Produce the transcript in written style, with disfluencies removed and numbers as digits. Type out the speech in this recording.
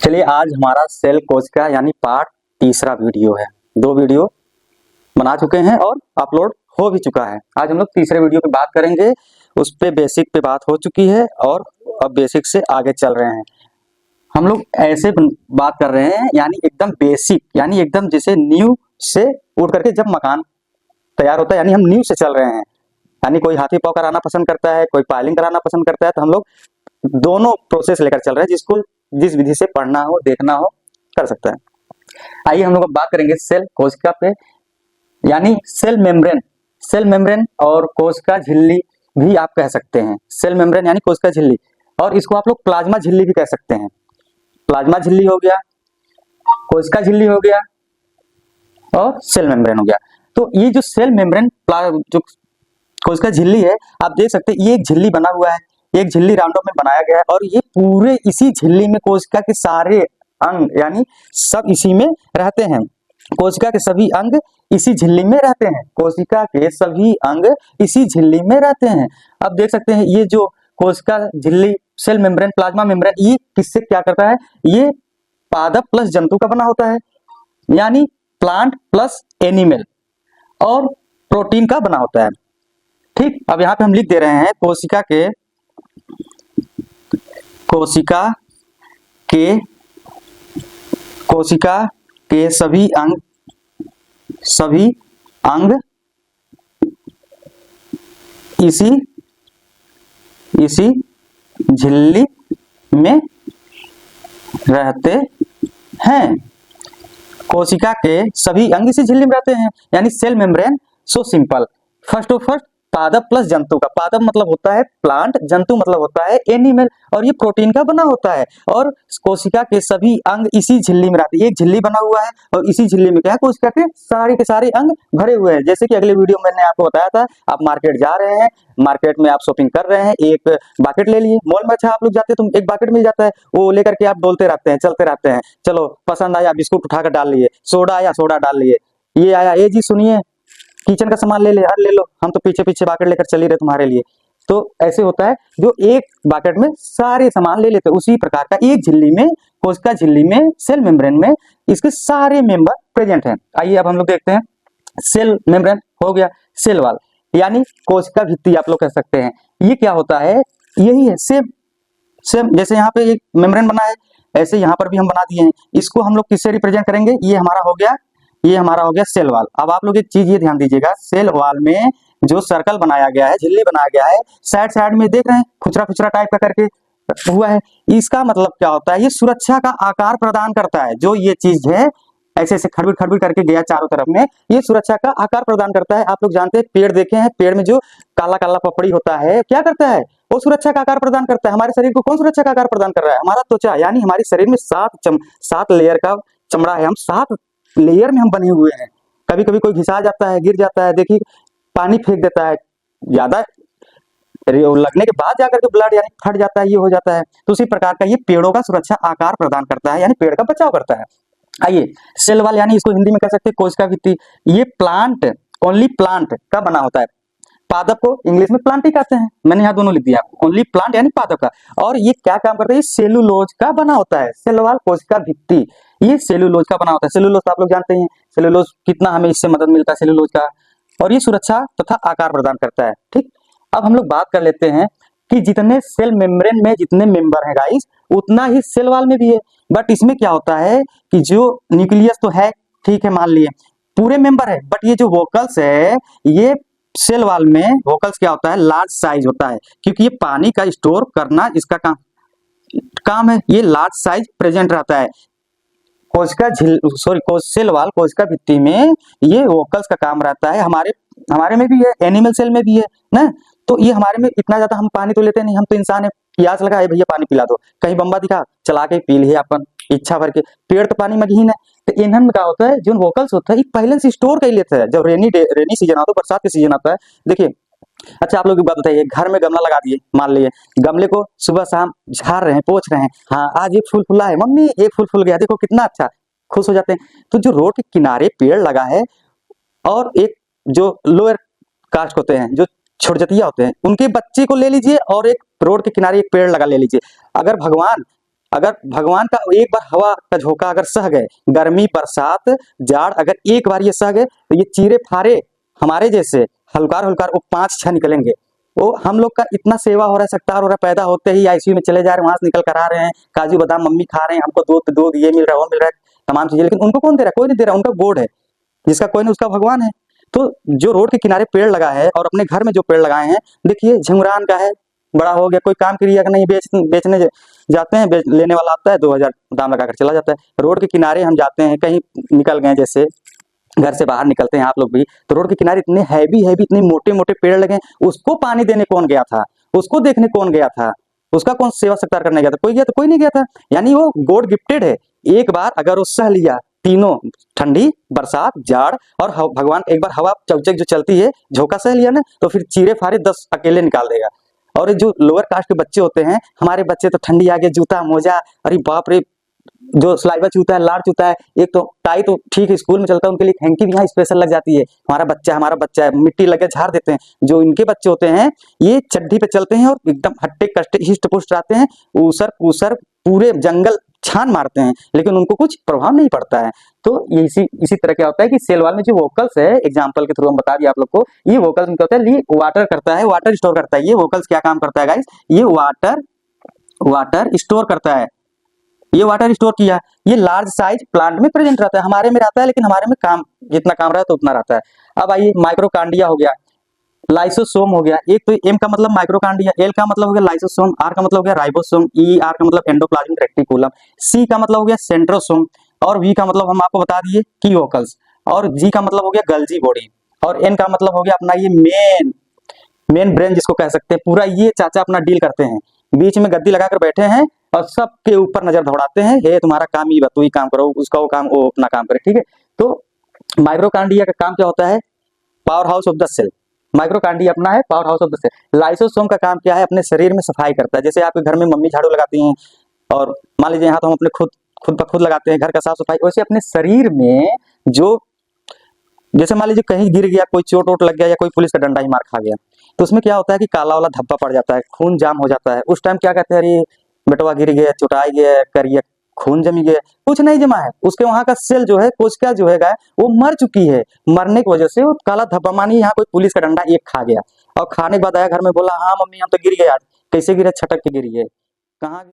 चलिए आज हमारा सेल कोशिका यानी पार्ट तीसरा वीडियो है। 2 वीडियो बना चुके हैं और अपलोड हो भी चुका है। आज हम लोग तीसरे वीडियो पे बात करेंगे। उस पे बेसिक पे बात हो चुकी है और अब बेसिक से आगे चल रहे हैं। हम लोग ऐसे बात कर रहे हैं यानी एकदम बेसिक, यानी एकदम जैसे न्यू से उठ करके जब मकान तैयार होता है यानी हम न्यू से चल रहे हैं। यानी कोई हाथी पाँव कराना पसंद करता है, कोई पायलिंग कराना पसंद करता है, तो हम लोग दोनों प्रोसेस लेकर चल रहे हैं। जिसको जिस विधि से पढ़ना हो देखना हो कर सकता है। आइए हम लोग अब बात करेंगे सेल कोशिका पे, यानी सेल मेम्ब्रेन। सेल मेम्ब्रेन और कोशिका झिल्ली भी आप कह सकते हैं। सेल मेम्ब्रेन यानी कोशिका झिल्ली, और इसको आप लोग प्लाज्मा झिल्ली भी कह सकते हैं। प्लाज्मा झिल्ली हो गया, कोशिका झिल्ली हो गया और सेल मेम्ब्रेन हो गया। तो ये जो सेल मेम्ब्रेन जो कोशिका झिल्ली है, आप देख सकते हैं ये एक झिल्ली बना हुआ है, एक झिल्ली राउंड में बनाया गया है और ये पूरे इसी झिल्ली में कोशिका के सारे अंग यानी सब इसी में रहते हैं। कोशिका के सभी अंग इसी झिल्ली में रहते हैं। कोशिका के सभी अंग इसी झिल्ली में रहते हैं। अब देख सकते हैं ये जो कोशिका झिल्ली, सेल मेम्ब्रेन, प्लाज्मा मेम्ब्रेन, ये किससे क्या करता है? ये पादप प्लस जंतु का बना होता है, यानी प्लांट प्लस एनिमल, और प्रोटीन का बना होता है। ठीक, अब यहाँ पे हम लिख दे रहे हैं कोशिका के सभी अंग इसी झिल्ली में रहते हैं। कोशिका के सभी अंग इसी झिल्ली में रहते हैं, यानी cell membrane so simple. First पादप प्लस जंतु का, पादप मतलब होता है प्लांट, जंतु मतलब होता है एनिमल, और ये प्रोटीन का बना होता है। और कोशिका के सभी अंग इसी झिल्ली में रहते हैं। एक झिल्ली बना हुआ है और इसी झिल्ली में क्या है, कोशिका के सारे अंग भरे हुए हैं। जैसे कि अगले वीडियो में मैंने आपको बताया था, आप मार्केट जा रहे हैं, मार्केट में आप शॉपिंग कर रहे हैं, एक बाकेट ले लिए। मॉल में अच्छा आप लोग जाते हैं तो एक बाकेट मिल जाता है, वो लेकर के आप डोलते रहते हैं, चलते रहते हैं। चलो पसंद आया बिस्कुट उठाकर डाल लिए, सोडा आया सोडा डाल लिए, ये आया ए जी सुनिए किचन का सामान ले ले, अरे ले लो, हम तो पीछे पीछे बाकेट लेकर चल ही रहे तुम्हारे लिए। तो ऐसे होता है, जो एक बाकेट में सारे सामान ले लेते हैं। उसी प्रकार का एक झिल्ली में, कोशिका झिल्ली में, सेल मेम्ब्रेन में इसके सारे मेंबर प्रेजेंट हैं। आइए अब हम लोग देखते हैं। सेल मेम्ब्रेन हो गया, सेल वॉल यानी कोशिका भित्ति आप लोग कह सकते हैं। ये क्या होता है? यही है सेम जैसे यहाँ पे एक मेम्ब्रेन बना है, ऐसे यहाँ पर भी हम बना दिए हैं। इसको हम लोग किससे रिप्रेजेंट करेंगे? ये हमारा हो गया सेल वॉल। अब आप लोग एक चीज ये ध्यान दीजिएगा, सेल वॉल में जो सर्कल बनाया गया है, झिल्ली बनाया गया है, साइड में देख रहे हैं खुचरा टाइप का करके हुआ है। इसका मतलब क्या होता है? ये सुरक्षा का आकार प्रदान करता है। जो ये चीज है ऐसे खड़बड़ करके गया चारों तरफ में, ये सुरक्षा का आकार प्रदान करता है। आप लोग जानते हैं, पेड़ देखे हैं, पेड़ में जो काला काला पपड़ी होता है, क्या करता है? वो सुरक्षा का आकार प्रदान करता है। हमारे शरीर को कौन सुरक्षा का आकार प्रदान कर रहा है? हमारा त्वचा, यानी हमारे शरीर में 7 लेयर का चमड़ा है। हम 7 लेयर में हम बने हुए हैं। कभी कभी कोई घिसा जाता है, गिर जाता है, देखिए पानी फेंक देता है, ज्यादा लगने के बाद जाकर के ब्लड यानी फट जाता है, ये हो जाता है। तो उसी प्रकार का ये पेड़ों का सुरक्षा आकार प्रदान करता है, यानी पेड़ का बचाव करता है। आइए, सेल वॉल यानी इसको हिंदी में कह सकते हैं कोशिका भित्ति। ये प्लांट, ओनली प्लांट का बना होता है। पादप को इंग्लिश में प्लांट ही कहते हैं, मैंने यहाँ दोनों लिख दिया। ओनली प्लांट यानी पादप का। और ये क्या काम करता है? ये सेलुलोज का बना होता है। सेल वॉल कोशिका भित्ति ये सेलुलोज का बना होता है। सेलुलोज तो आप लोग जानते हैं, सेलुलोज कितना हमें इससे मदद मिलता है सेलुलोज का, और ये सुरक्षा तथा आकार प्रदान करता है। ठीक, अब हम लोग बात कर लेते हैं कि जितने सेल मेम्ब्रेन में जितने मेंबर हैं गाइस, उतना ही सेल वॉल में भी है। बट इसमें क्या होता है कि जो न्यूक्लियस तो है, ठीक है, मान लिए पूरे मेंबर है, बट ये जो वोकल्स है, ये सेल वॉल में वोकल्स क्या होता है? लार्ज साइज होता है, क्योंकि ये पानी का स्टोर करना इसका काम है। ये लार्ज साइज प्रेजेंट रहता है। सेल वॉल कोशिका भित्ति में ये वोकल्स का काम रहता है। हमारे में भी है, एनिमल सेल में भी है ना। तो ये हमारे में इतना ज्यादा हम पानी तो लेते नहीं, हम तो इंसान है, प्यास लगा है भैया पानी पिला दो, कहीं बम्बा दिखा चला के पी लिए अपन इच्छा भर के। पेड़ तो पानी मगहीन है। तो इन्हन में क्या होता है, जो वोकल्स होता है पहले से स्टोर कर लेते हैं। जब रेनी सीजन आता है, बरसात के सीजन आता है, देखिए अच्छा आप लोग एक बात बताइए, घर में गमला लगा दिए, मान लिए गमले को सुबह शाम झाड़ रहे हैं, पोंछ रहे हैं, हाँ आज एक फूल फुला है, मम्मी एक फूल फूल गया, देखो कितना अच्छा, खुश हो जाते हैं। तो जो रोड के किनारे पेड़ लगा है, और एक जो लोअर कास्ट होते हैं, जो छोड़जतिया होते हैं, उनके बच्चे को ले लीजिए और एक रोड के किनारे एक पेड़ लगा ले लीजिए। अगर भगवान अगर भगवान का एक बार हवा का झोंका अगर सह गए, गर्मी बरसात जाड़ अगर एक बार ये सह गए, तो ये चीरे फारे हमारे जैसे हल्कार हल्कार वो 5-6 निकलेंगे। वो हम लोग का इतना सेवा हो रहा है, सत्कार हो रहा है, पैदा होते ही आईसीयू में चले जा रहे हैं, वहां से निकल कर आ रहे हैं, काजू बादाम मम्मी खा रहे हैं, हमको दूध दूध ये मिल रहा है वो मिल रहा है, तमाम चीजें, लेकिन उनको कौन दे रहा है? कोई नहीं दे रहा। उनका गॉड है, जिसका कोई नहीं उसका भगवान है। तो जो रोड के किनारे पेड़ लगा है और अपने घर में जो पेड़ लगाए हैं, देखिए झिंगुरान का है, बड़ा हो गया, कोई काम क्रिया का नहीं, बेचने जाते हैं, लेने वाला आता है 2000 दाम लगाकर चला जाता है। रोड के किनारे हम जाते हैं, कहीं निकल गए, जैसे घर से बाहर निकलते हैं आप लोग भी, तो रोड के किनारे इतने हैवी इतने मोटे मोटे पेड़ लगे, उसको पानी देने कौन गया था? उसको देखने कौन गया था? उसका कौन सेवा सत्कार करने गया था? कोई गया था? कोई नहीं गया था। यानी वो गॉड गिफ्टेड है। एक बार अगर वो सह लिया तीनों, ठंडी बरसात जाड़ और भगवान एक बार हवा चौचक जो चलती है झोंका सह लिया ना, तो फिर चीरे फारे 10 अकेले निकाल देगा। और जो लोअर कास्ट के बच्चे होते हैं, हमारे बच्चे तो ठंडी आगे जूता मोजा, अरे बाप रे, जो स्लाइवा चूता है, लाड़ चूता है, एक तो टाई तो ठीक है स्कूल में चलता है, उनके लिए हैंकी भी यहाँ स्पेशल लग जाती है, हमारा बच्चा है, मिट्टी लगे झाड़ देते हैं। जो इनके बच्चे होते हैं ये चड्डी पे चलते हैं और एकदम हट्टे कट्टे हिस्ट पुष्ट रहते हैं, ऊसर पूसर पूरे जंगल छान मारते हैं, लेकिन उनको कुछ प्रभाव नहीं पड़ता है। तो ये इसी तरह क्या होता है कि सेल वाल में जो वोकल्स है, एग्जांपल के थ्रू हम बता दिए आप लोग को, ये वोकल्स में क्या होता है, ये वाटर करता है, वाटर स्टोर करता है। ये वोकल्स क्या काम करता है गाइस? ये वाटर स्टोर करता है। ये वाटर स्टोर किया, ये लार्ज साइज प्लांट में प्रेजेंट रहता है, हमारे में रहता है, लेकिन हमारे में काम जितना काम रहता है उतना रहता है। अब आइए, माइक्रोकांडिया हो गया, लाइसोसोम हो गया। एक तो एम का मतलब माइक्रोकांडिया, एल का मतलब हो गया लाइसोसोम, आर का मतलब हो गया राइबोसोम, ई आर का मतलब एंडोप्लाज्मिक रेटिकुलम, सी का मतलब हो गया सेंट्रोसोम, और वी का मतलब हम आपको बता दिए की वोकल्स, और जी का मतलब हो गया गल्जी बॉडी, और एन का मतलब हो गया अपना ये मेन ब्रेन जिसको कह सकते हैं। पूरा ये चाचा अपना डील करते हैं, बीच में गद्दी लगाकर बैठे हैं और सबके ऊपर नजर दौड़ाते हैं, हे तुम्हारा काम ये तू ही काम करो, उसका वो काम वो अपना काम करे, ठीक है। तो माइक्रोकांडिया का काम क्या होता है? Power house of the cell. माइक्रोकांडिया अपना है power house of the cell. Lysosome का काम क्या है? अपने शरीर में सफाई करता है। जैसे आपके घर में मम्मी झाड़ू लगाती हैं, और मान लीजिए यहाँ तो हम अपने खुद ब खुद लगाते हैं घर का साफ सफाई, वैसे अपने शरीर में जो, जैसे मान लीजिए कहीं गिर गया, कोई चोट वोट लग गया, या कोई पुलिस का डंडा ही मार खा गया, तो उसमें क्या होता है कि काला वाला धब्बा पड़ जाता है, खून जाम हो जाता है। उस टाइम क्या कहते हैं? अरे बेटवा गिर गया, चोटाई गया, करिए, खून जमी गया। कुछ नहीं जमा है, उसके वहां का सेल जो है, कोशिका जो है गाय, वो मर चुकी है। मरने की वजह से वो काला धब्बा, मानिए यहाँ कोई पुलिस का डंडा एक खा गया, और खाने के बाद आया घर में, बोला हाँ मम्मी हम तो गिर गए आज। कैसे गिरे? छटक के गिर गए। कहाँ?